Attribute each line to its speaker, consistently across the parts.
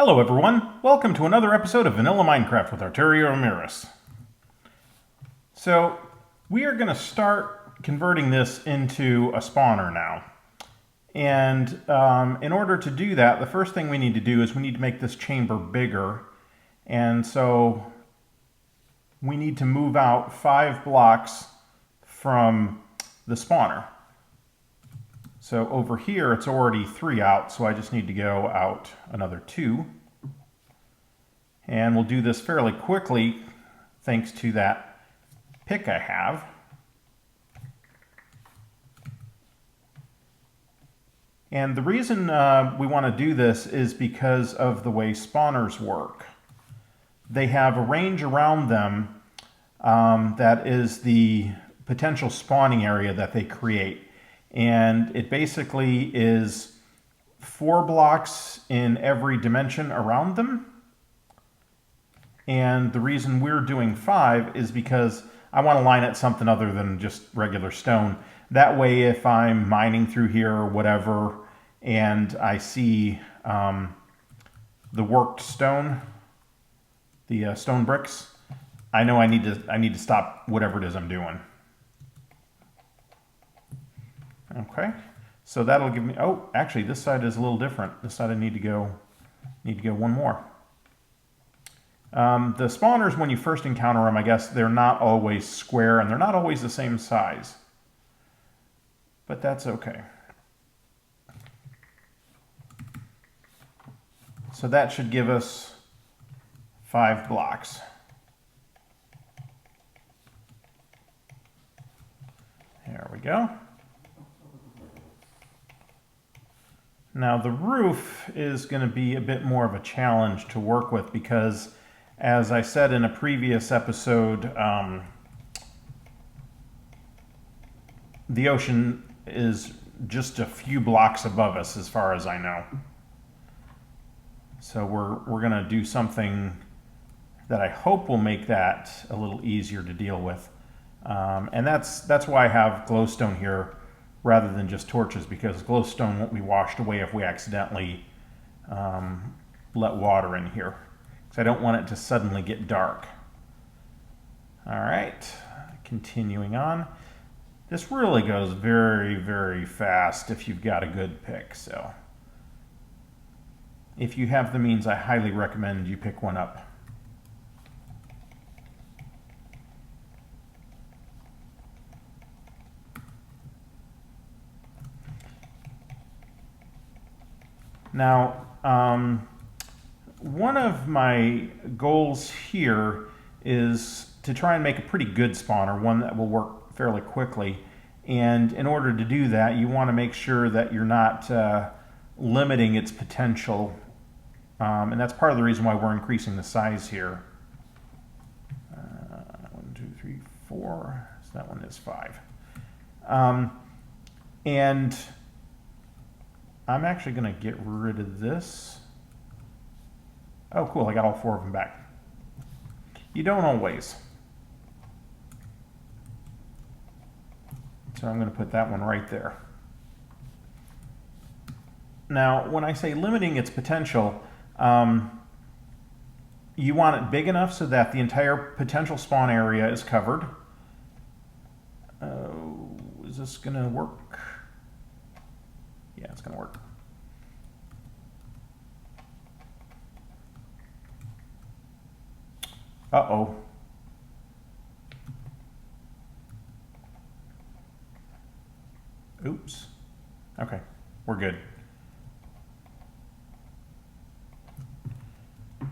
Speaker 1: Hello everyone, welcome to another episode of Vanilla Minecraft with Arturio Emerys. So we are going to start converting this into a spawner now. And in order to do that, the first thing we need to do is we need to make this chamber bigger. And so we need to move out 5 blocks from the spawner. So over here, it's already 3 out, so I just need to go out another 2. And we'll do this fairly quickly, thanks to that pick I have. And the reason we want to do this is because of the way spawners work. They have a range around them that is the potential spawning area that they create. And it basically is 4 blocks in every dimension around them. And the reason we're doing 5 is because I want to line it something other than just regular stone. That way, if I'm mining through here or whatever, and I see the worked stone, the stone bricks, I know I need to stop whatever it is I'm doing. Okay, so that'll give me, oh, actually this side is a little different. This side I need to go one more. The spawners, when you first encounter them, I guess they're not always square and they're not always the same size. But that's okay. So that should give us 5 blocks. There we go. Now the roof is going to be a bit more of a challenge to work with because, as I said in a previous episode, the ocean is just a few blocks above us as far as I know. So we're going to do something that I hope will make that a little easier to deal with. And that's why I have glowstone here rather than just torches, because glowstone won't be washed away if we accidentally let water in here. Because I don't want it to suddenly get dark. All right, continuing on. This really goes very, very fast if you've got a good pick. So if you have the means, I highly recommend you pick one up. Now, one of my goals here is to try and make a pretty good spawner, one that will work fairly quickly. And in order to do that, you want to make sure that you're not limiting its potential. And that's part of the reason why we're increasing the size here. 1, 2, 3, 4. So that one is 5. And I'm actually going to get rid of this. Oh, cool. I got all 4 of them back. You don't always. So I'm going to put that one right there. Now, when I say limiting its potential, you want it big enough so that the entire potential spawn area is covered. Is this going to work? Yeah, it's going to work. Uh-oh. Oops. Okay, we're good.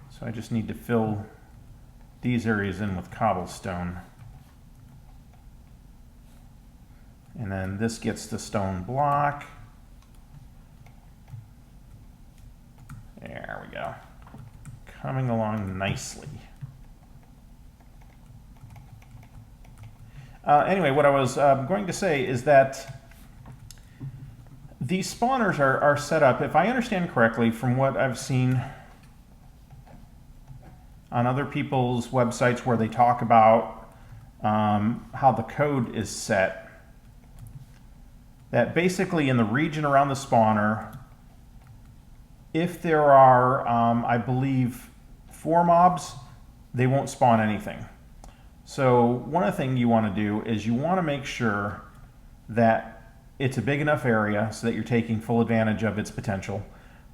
Speaker 1: So I just need to fill these areas in with cobblestone. And then this gets the stone block. There we go. Coming along nicely. Anyway, what I was going to say is that these spawners are set up, if I understand correctly, from what I've seen on other people's websites where they talk about how the code is set, that basically in the region around the spawner, If there are, I believe, 4 mobs, they won't spawn anything. So one of the things you want to do is you want to make sure that it's a big enough area so that you're taking full advantage of its potential,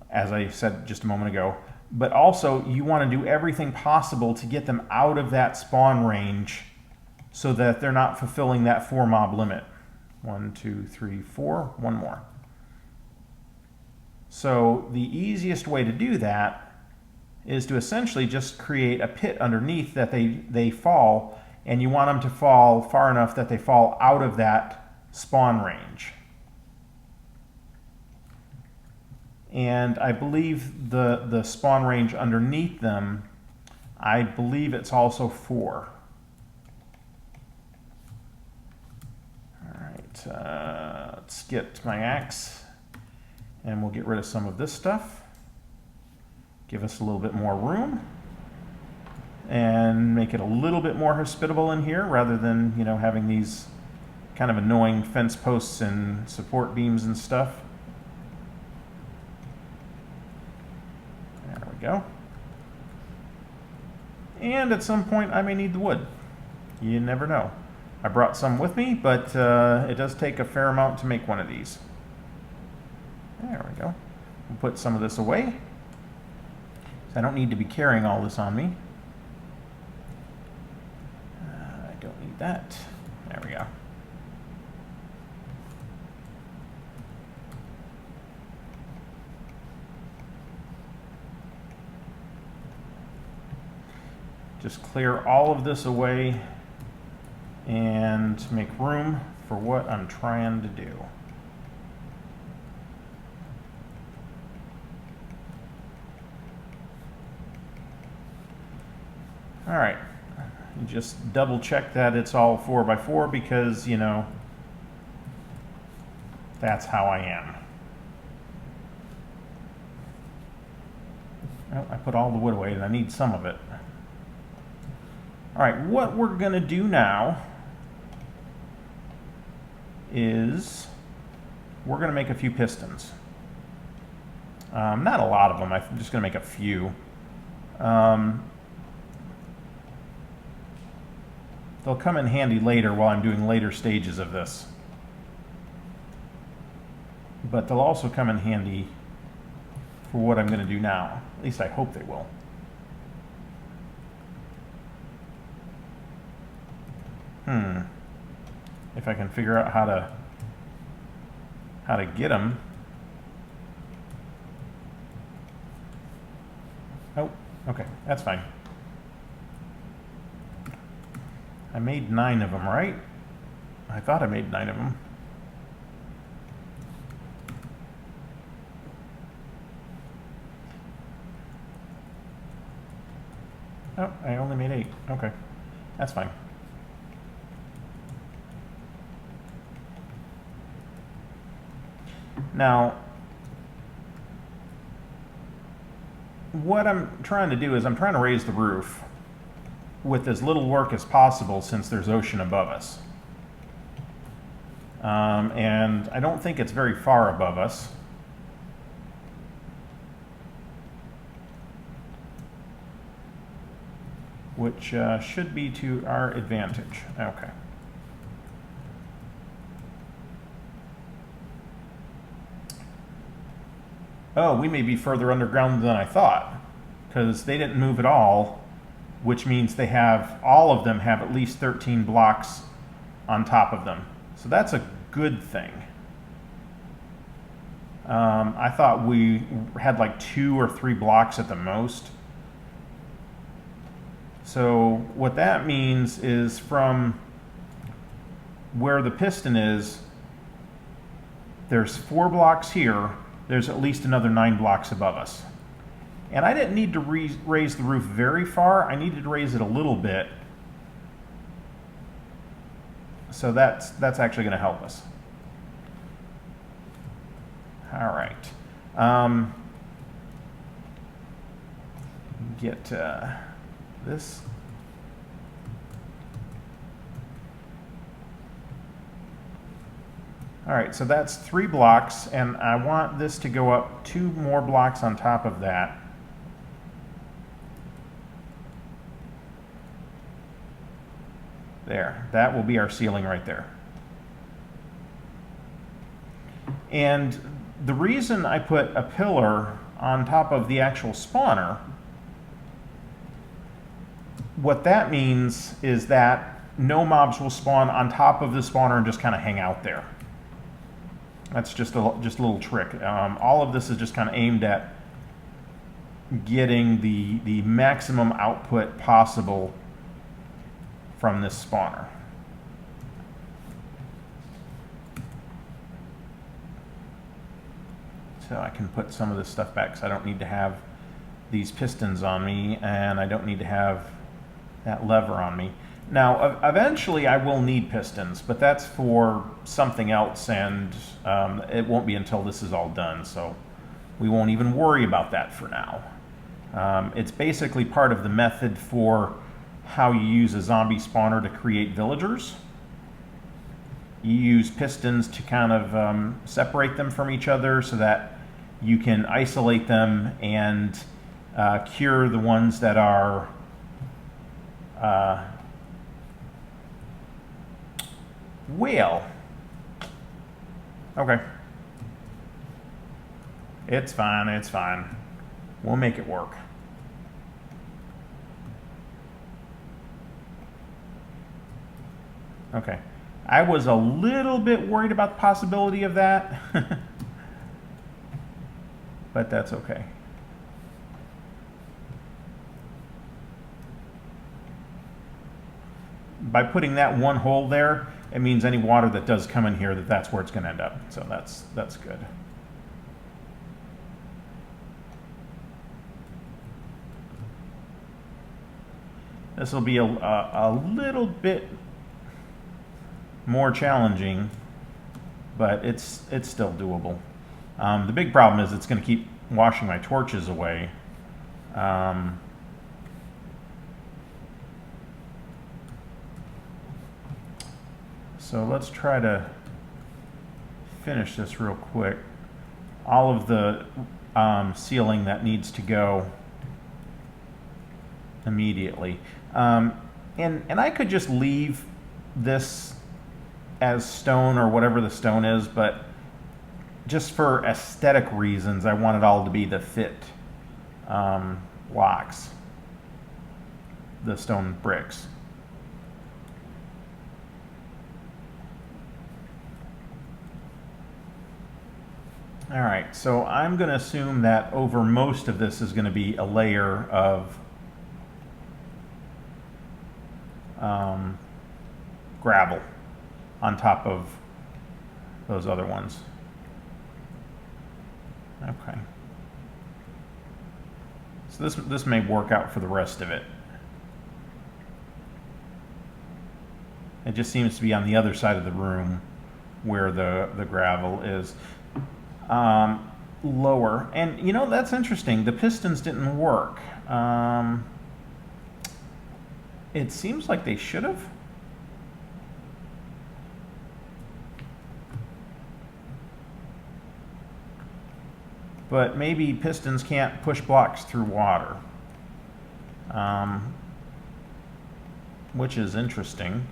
Speaker 1: as I said just a moment ago. But also you want to do everything possible to get them out of that spawn range so that they're not fulfilling that 4 mob limit. 1, 2, 3, 4, one more. So the easiest way to do that is to essentially just create a pit underneath that they fall, and you want them to fall far enough that they fall out of that spawn range. And I believe the spawn range underneath them, I believe it's also 4. All right, let's get my axe. And we'll get rid of some of this stuff. Give us a little bit more room. And make it a little bit more hospitable in here rather than, you know, having these kind of annoying fence posts and support beams and stuff. There we go. And at some point I may need the wood. You never know. I brought some with me, but it does take a fair amount to make one of these. There we go. We'll put some of this away. I don't need to be carrying all this on me. I don't need that. There we go. Just clear all of this away and make room for what I'm trying to do. All right, just double check that it's all 4x4 because, you know, that's how I am. Oh, I put all the wood away and I need some of it. All right, what we're gonna do now is we're gonna make a few pistons. Not a lot of them, I'm just gonna make a few. They'll come in handy later while I'm doing later stages of this. But they'll also come in handy for what I'm going to do now. At least I hope they will. If I can figure out how to get them. Oh, okay, that's fine. I made 9 of them, right? I thought I made 9 of them. Oh, I only made 8. Okay, that's fine. Now, what I'm trying to do is I'm trying to raise the roof with as little work as possible since there's ocean above us. And I don't think it's very far above us. Which should be to our advantage. Okay. Oh, we may be further underground than I thought, because they didn't move at all, which means they have, all of them have at least 13 blocks on top of them. So that's a good thing. I thought we had like 2 or 3 blocks at the most. So what that means is from where the piston is, there's 4 blocks here, there's at least another 9 blocks above us. And I didn't need to raise the roof very far, I needed to raise it a little bit. So that's actually going to help us. All right. Get this. All right, so that's 3 blocks, and I want this to go up 2 more blocks on top of that. There, that will be our ceiling right there. And the reason I put a pillar on top of the actual spawner, what that means is that no mobs will spawn on top of the spawner and just kind of hang out there. That's just a little trick. All of this is just kind of aimed at getting the maximum output possible from this spawner. So I can put some of this stuff back, so I don't need to have these pistons on me, and I don't need to have that lever on me. Now, eventually I will need pistons, but that's for something else, and it won't be until this is all done, so we won't even worry about that for now. It's basically part of the method for how you use a zombie spawner to create villagers. You use pistons to kind of separate them from each other so that you can isolate them and cure the ones that are whale. Okay. It's fine, it's fine. We'll make it work. Okay. I was a little bit worried about the possibility of that, but that's okay. By putting that one hole there, it means any water that does come in here, that's where it's going to end up. So that's good. This will be a little bit more challenging, but it's still doable. The big problem is it's going to keep washing my torches away. So let's try to finish this real quick. All of the ceiling that needs to go immediately. And I could just leave this as stone or whatever the stone is, but just for aesthetic reasons, I want it all to be the fit blocks, the stone bricks. All right, so I'm going to assume that over most of this is going to be a layer of gravel on top of those other ones. Okay. So this may work out for the rest of it. It just seems to be on the other side of the room where the gravel is. Lower. And you know, that's interesting. The pistons didn't work. It seems like they should have. But maybe pistons can't push blocks through water, which is interesting.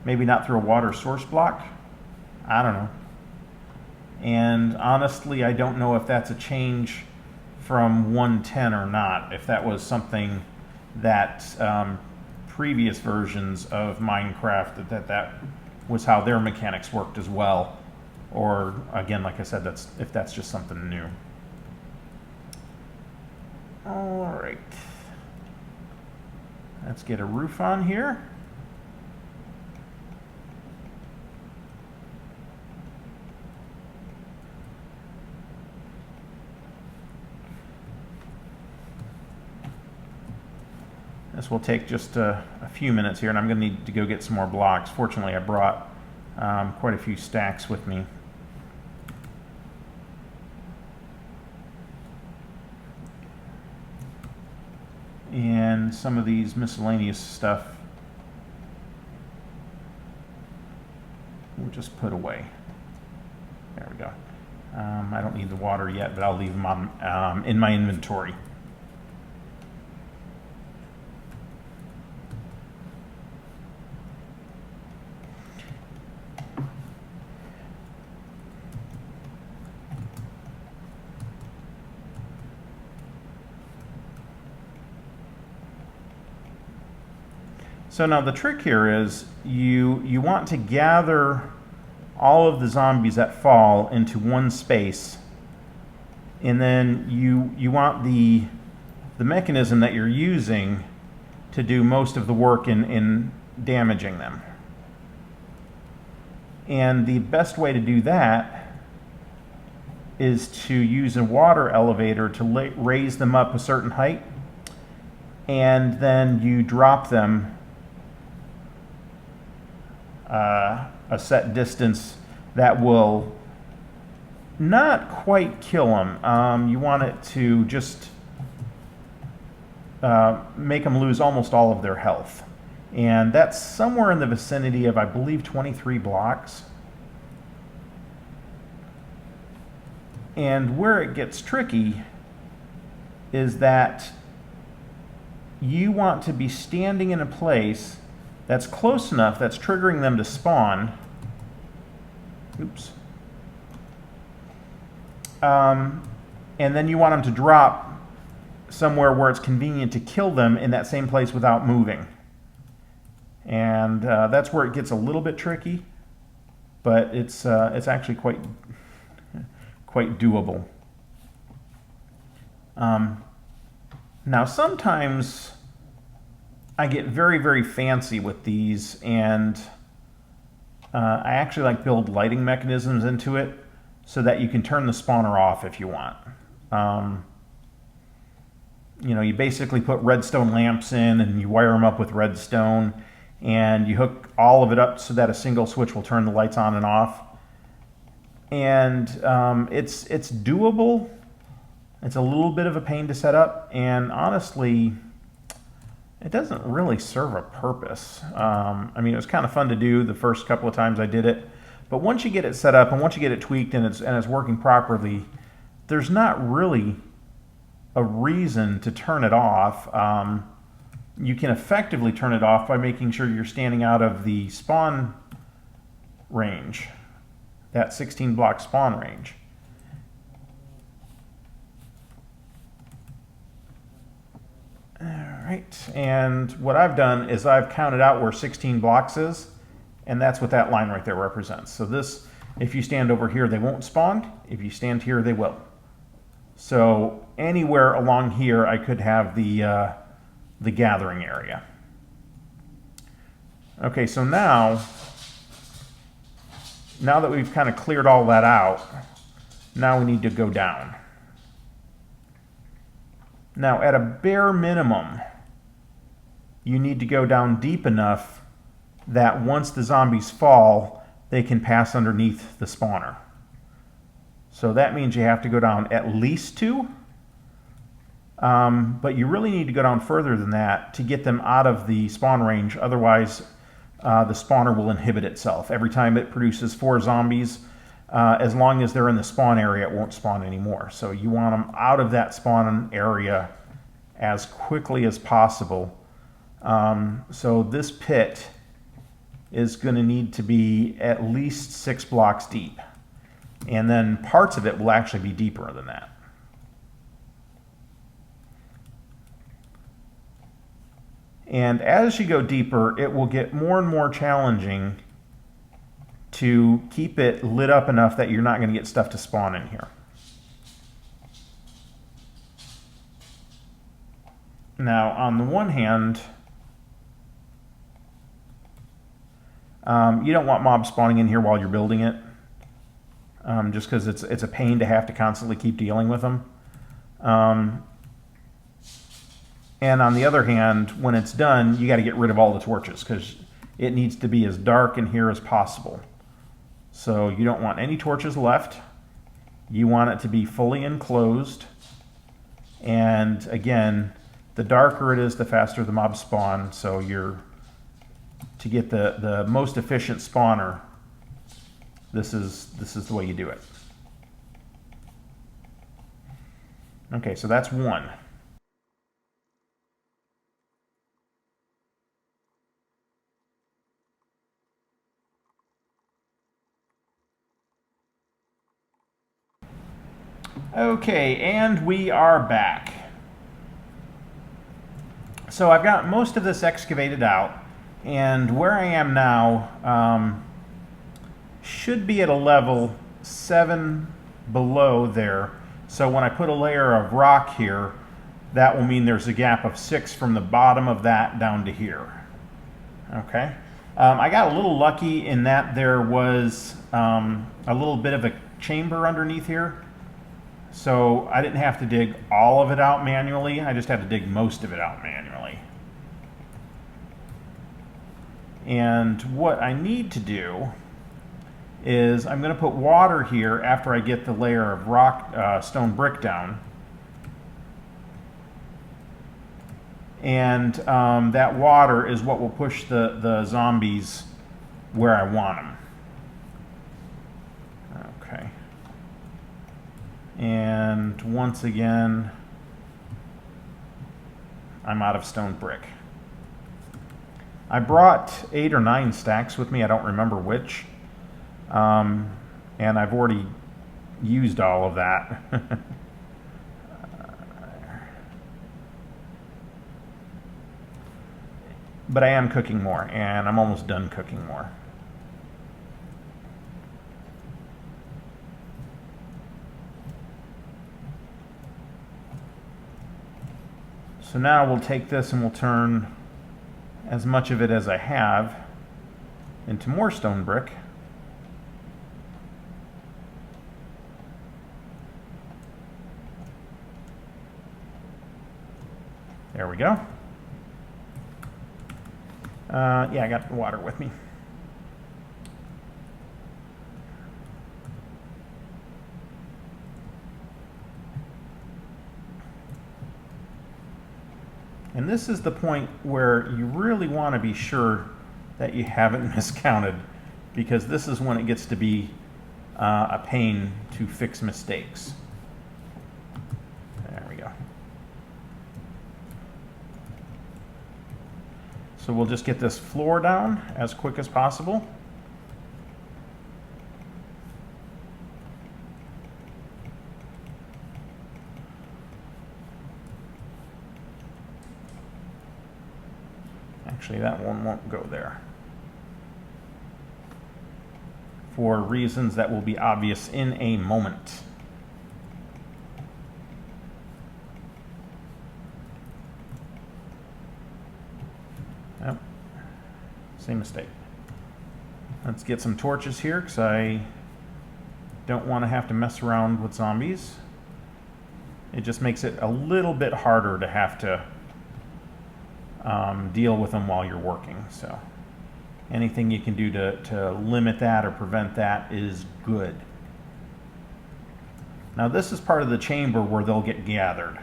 Speaker 1: Maybe not through a water source block. I don't know. And honestly, I don't know if that's a change from 1.10 or not, if that was something that previous versions of Minecraft, that was how their mechanics worked as well. Or again, like I said, if that's just something new. All right. Let's get a roof on here. This will take just a few minutes here, and I'm going to need to go get some more blocks. Fortunately, I brought quite a few stacks with me. And some of these miscellaneous stuff, just put away. There we go. I don't need the water yet, but I'll leave them on, in my inventory. So now the trick here is you want to gather all of the zombies that fall into one space, and then you want the mechanism that you're using to do most of the work in damaging them. And the best way to do that is to use a water elevator to raise them up a certain height, and then you drop them a set distance that will not quite kill them. You want it to just make them lose almost all of their health. And that's somewhere in the vicinity of, I believe, 23 blocks. And where it gets tricky is that you want to be standing in a place that's close enough that's triggering them to spawn. Oops. And then you want them to drop somewhere where it's convenient to kill them in that same place without moving. And that's where it gets a little bit tricky, but it's actually quite doable. Now sometimes I get very, very fancy with these, and I actually like build lighting mechanisms into it so that you can turn the spawner off if you want. You know, you basically put redstone lamps in and you wire them up with redstone, and you hook all of it up so that a single switch will turn the lights on and off. And it's doable. It's a little bit of a pain to set up, and honestly, it doesn't really serve a purpose. I mean, it was kind of fun to do the first couple of times I did it, but once you get it set up and once you get it tweaked and it's working properly, there's not really a reason to turn it off. You can effectively turn it off by making sure you're standing out of the spawn range, that 16 block spawn range. All right, and what I've done is I've counted out where 16 blocks is, and that's what that line right there represents. So this, if you stand over here, they won't spawn. If you stand here, they will. So anywhere along here, I could have the gathering area. Okay, so now that we've kind of cleared all that out, now we need to go down. Now, at a bare minimum, you need to go down deep enough that once the zombies fall, they can pass underneath the spawner. So that means you have to go down at least 2, but you really need to go down further than that to get them out of the spawn range. Otherwise, the spawner will inhibit itself. Every time it produces 4 zombies, as long as they're in the spawn area, it won't spawn anymore. So you want them out of that spawn area as quickly as possible. So this pit is going to need to be at least 6 blocks deep. And then parts of it will actually be deeper than that. And as you go deeper, it will get more and more challenging to keep it lit up enough that you're not going to get stuff to spawn in here. Now, on the one hand, you don't want mobs spawning in here while you're building it, just because it's a pain to have to constantly keep dealing with them. And on the other hand, when it's done, you got to get rid of all the torches because it needs to be as dark in here as possible. So you don't want any torches left. You want it to be fully enclosed. And again, the darker it is, the faster the mobs spawn. So to get the most efficient spawner, this is the way you do it. Okay, so that's one. Okay, and we are back. So I've got most of this excavated out, and where I am now should be at a level 7 below there. So when I put a layer of rock here, that will mean there's a gap of 6 from the bottom of that down to here. Okay. I got a little lucky in that there was a little bit of a chamber underneath here. So I didn't have to dig all of it out manually. I just had to dig most of it out manually. And what I need to do is I'm going to put water here after I get the layer of rock, stone brick down. And that water is what will push the zombies where I want them. Okay. And once again, I'm out of stone brick. I brought 8 or 9 stacks with me, I don't remember which. And I've already used all of that. But I am cooking more, and I'm almost done cooking more. So now we'll take this and we'll turn as much of it as I have into more stone brick. There we go. Yeah, I got the water with me. And this is the point where you really want to be sure that you haven't miscounted, because this is when it gets to be a pain to fix mistakes. There we go. So we'll just get this floor down as quick as possible. Actually, that one won't go there, for reasons that will be obvious in a moment. Yep, same mistake. Let's get some torches here, because I don't want to have to mess around with zombies. It just makes it a little bit harder to have to deal with them while you're working. So anything you can do to limit that or prevent that is good. Now this is part of the chamber where they'll get gathered.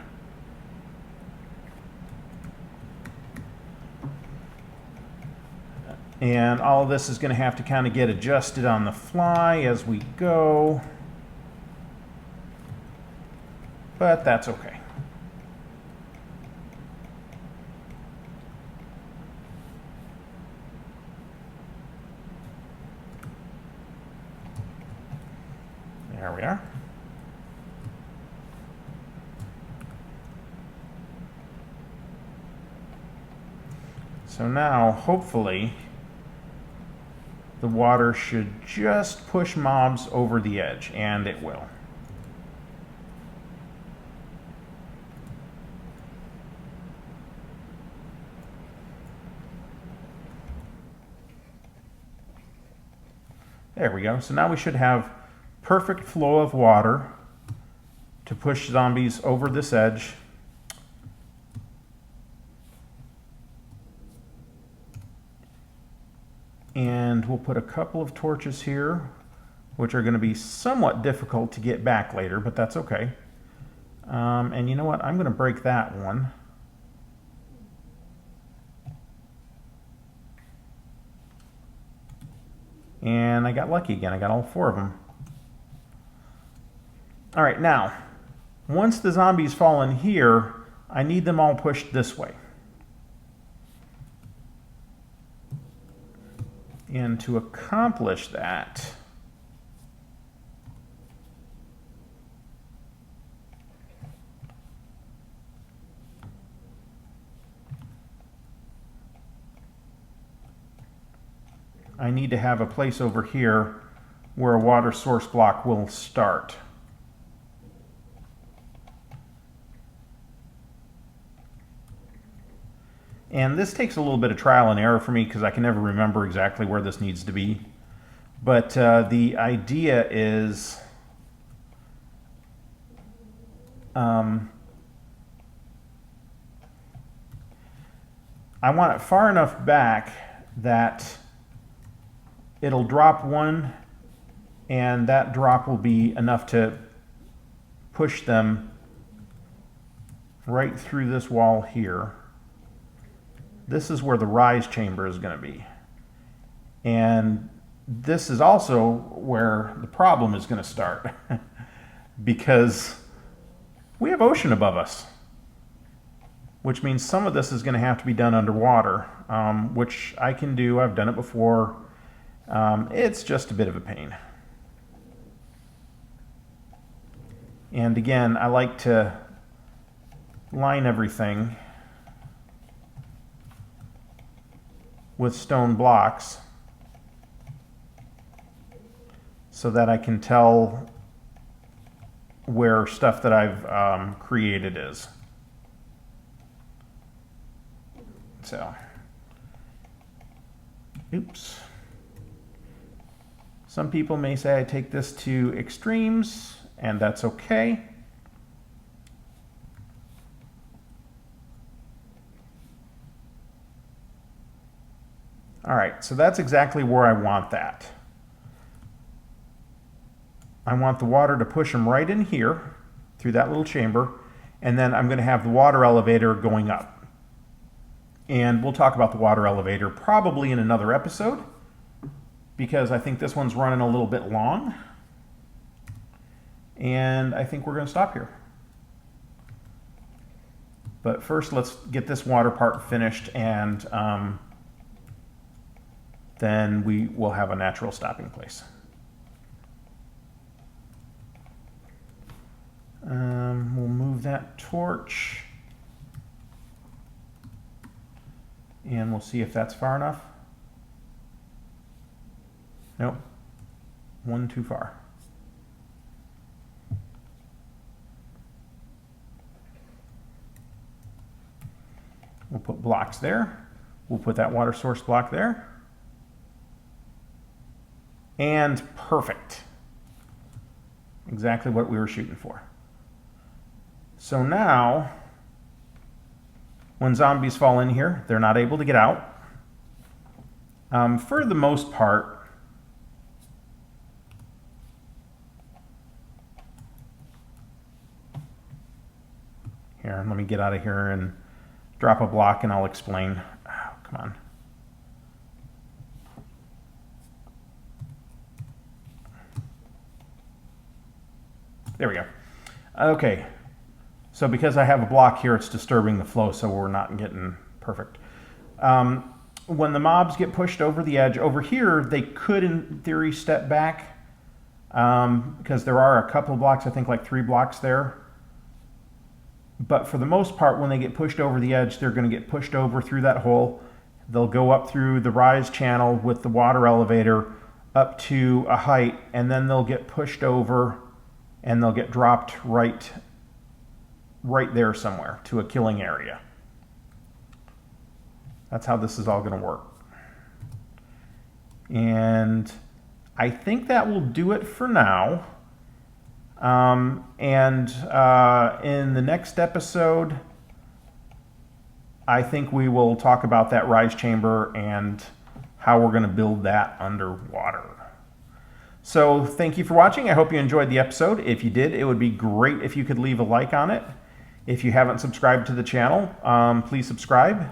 Speaker 1: And all of this is going to have to kind of get adjusted on the fly as we go. But that's okay. There we are. So now, hopefully, the water should just push mobs over the edge, and it will. There we go. So now we should have perfect flow of water to push zombies over this edge. And we'll put a couple of torches here, which are going to be somewhat difficult to get back later, but that's okay. And you know what? I'm going to break that one. And I got lucky again. I got all 4 of them. All right, now, once the zombies fall in here, I need them all pushed this way. And to accomplish that, I need to have a place over here where a water source block will start. And this takes a little bit of trial and error for me because I can never remember exactly where this needs to be. But the idea is I want it far enough back that it'll drop one, and that drop will be enough to push them right through this wall here. This is where the rise chamber is going to be. And this is also where the problem is going to start because we have ocean above us, which means some of this is going to have to be done underwater, which I can do. I've done it before. It's just a bit of a pain. And again, I like to line everything with stone blocks so that I can tell where stuff that I've created is. So, oops. Some people may say I take this to extremes, and that's okay. All right, so that's exactly where I want that. I want the water to push them right in here through that little chamber, and then I'm going to have the water elevator going up. And we'll talk about the water elevator probably in another episode because I think this one's running a little bit long. And I think we're going to stop here. But first, let's get this water part finished, and then we will have a natural stopping place. We'll move that torch, and we'll see if that's far enough. Nope, one too far. We'll put blocks there. We'll put that water source block there. And perfect. Exactly what we were shooting for. So now, when zombies fall in here, they're not able to get out. For the most part, here, let me get out of here and drop a block and I'll explain. Oh, come on. There we go. Okay, so because I have a block here, it's disturbing the flow, so we're not getting perfect. When the mobs get pushed over the edge, over here, they could, in theory, step back because there are a couple of blocks, I think like 3 blocks there. But for the most part, when they get pushed over the edge, they're going to get pushed over through that hole. They'll go up through the rise channel with the water elevator up to a height, and then they'll get pushed over and they'll get dropped right there somewhere to a killing area. That's how this is all going to work. And I think that will do it for now. In the next episode, I think we will talk about that rise chamber and how we're going to build that underwater. So thank you for watching. I hope you enjoyed the episode. If you did, it would be great if you could leave a like on it. If you haven't subscribed to the channel, please subscribe.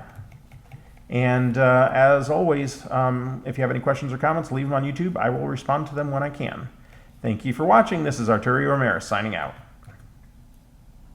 Speaker 1: And as always, if you have any questions or comments, leave them on YouTube. I will respond to them when I can. Thank you for watching. This is Arturio Emerys signing out.